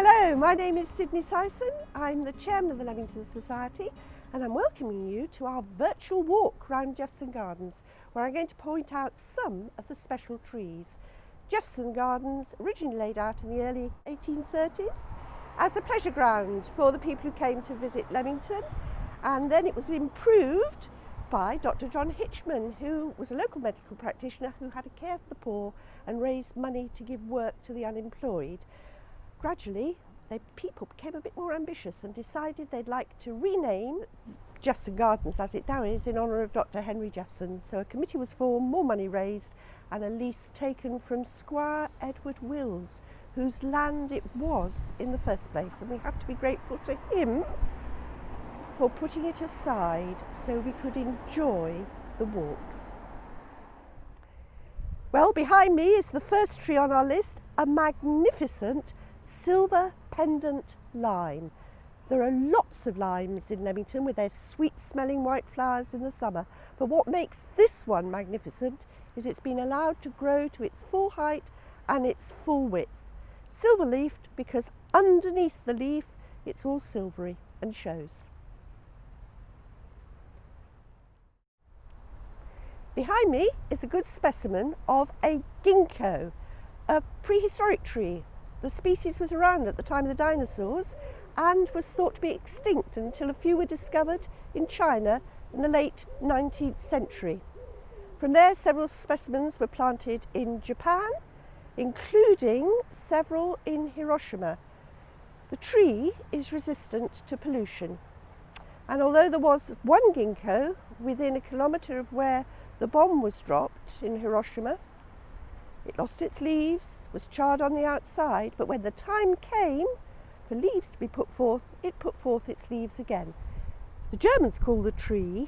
Hello, my name is Sydney Sison. I'm the chairman of the Leamington Society and I'm welcoming you to our virtual walk around Jephson Gardens, where I'm going to point out some of the special trees. Jephson Gardens originally laid out in the early 1830s as a pleasure ground for the people who came to visit Leamington, and then it was improved by Dr. John Hitchman, who was a local medical practitioner who had a care for the poor and raised money to give work to the unemployed. Gradually, people became a bit more ambitious and decided they'd like to rename Jephson Gardens, as it now is, in honour of Dr. Henry Jephson. So a committee was formed, more money raised, and a lease taken from Squire Edward Wills, whose land it was in the first place. And we have to be grateful to him for putting it aside so we could enjoy the walks. Well, behind me is the first tree on our list, a magnificent silver pendant lime. There are lots of limes in Leamington with their sweet smelling white flowers in the summer, but what makes this one magnificent is it's been allowed to grow to its full height and its full width. Silver leafed because underneath the leaf it's all silvery and shows. Behind me is a good specimen of a ginkgo, a prehistoric tree. The species was around at the time of the dinosaurs and was thought to be extinct until a few were discovered in China in the late 19th century. From there, several specimens were planted in Japan, including several in Hiroshima. The tree is resistant to pollution, and although there was one ginkgo within a kilometre of where the bomb was dropped in Hiroshima, it lost its leaves, was charred on the outside, but when the time came for leaves to be put forth, it put forth its leaves again. The Germans call the tree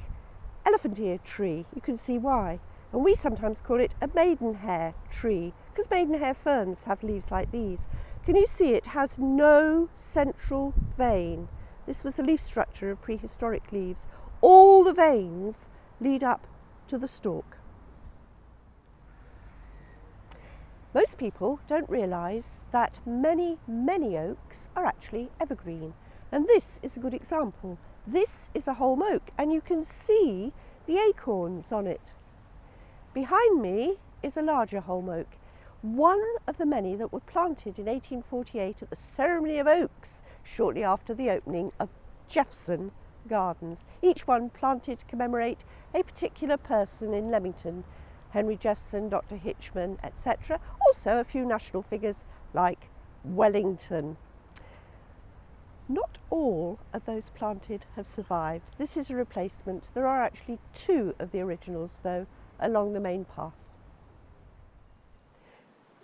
elephant ear tree. You can see why. And we sometimes call it a maidenhair tree, because maidenhair ferns have leaves like these. Can you see it has no central vein? This was the leaf structure of prehistoric leaves. All the veins lead up to the stalk. Most people don't realise that many oaks are actually evergreen, and this is a good example. This is a holm oak and you can see the acorns on it. Behind me is a larger holm oak, one of the many that were planted in 1848 at the Ceremony of Oaks shortly after the opening of Jephson Gardens. Each one planted to commemorate a particular person in Leamington. Henry Jephson, Dr. Hitchman, etc. Also a few national figures like Wellington. Not all of those planted have survived. This is a replacement. There are actually two of the originals though along the main path.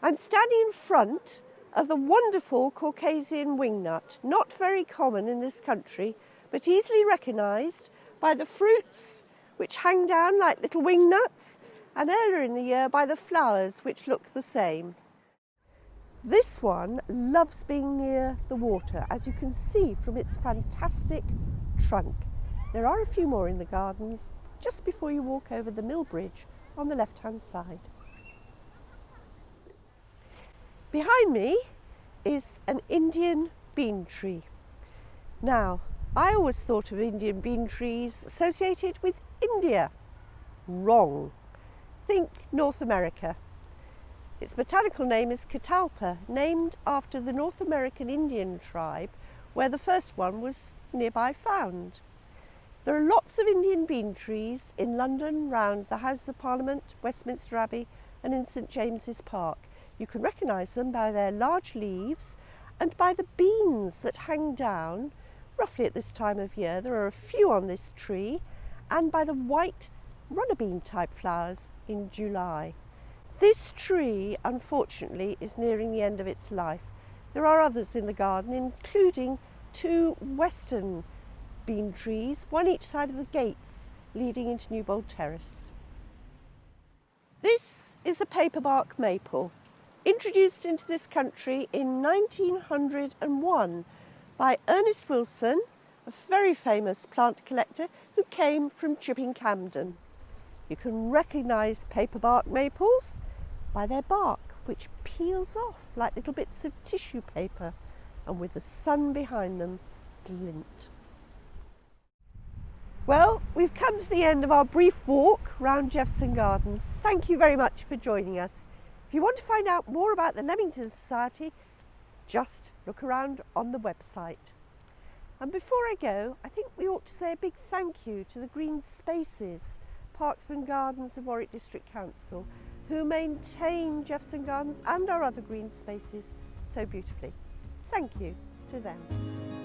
I'm standing in front of the wonderful Caucasian wingnut, not very common in this country, but easily recognised by the fruits which hang down like little wingnuts, and earlier in the year by the flowers which look the same. This one loves being near the water, as you can see from its fantastic trunk. There are a few more in the gardens just before you walk over the mill bridge on the left-hand side. Behind me is an Indian bean tree. Now, I always thought of Indian bean trees associated with India. Wrong. Think North America. Its botanical name is catalpa, named after the North American Indian tribe where the first one was nearby found. There are lots of Indian bean trees in London, round the Houses of Parliament, Westminster Abbey and in St James's Park. You can recognise them by their large leaves and by the beans that hang down roughly at this time of year. There are a few on this tree, and by the white runner bean type flowers in July. This tree, unfortunately, is nearing the end of its life. There are others in the garden, including two western bean trees, one each side of the gates leading into Newbold Terrace. This is a paperbark maple, introduced into this country in 1901 by Ernest Wilson, a very famous plant collector who came from Chipping Campden. You can recognise paperbark maples by their bark, which peels off like little bits of tissue paper. and with the sun behind them glint. Well, we've come to the end of our brief walk round Jephson Gardens. Thank you very much for joining us. If you want to find out more about the Leamington Society, just look around on the website. And before I go, I think we ought to say a big thank you to the Green Spaces, Parks and Gardens of Warwick District Council, who maintain Jephson Gardens and our other green spaces so beautifully. Thank you to them.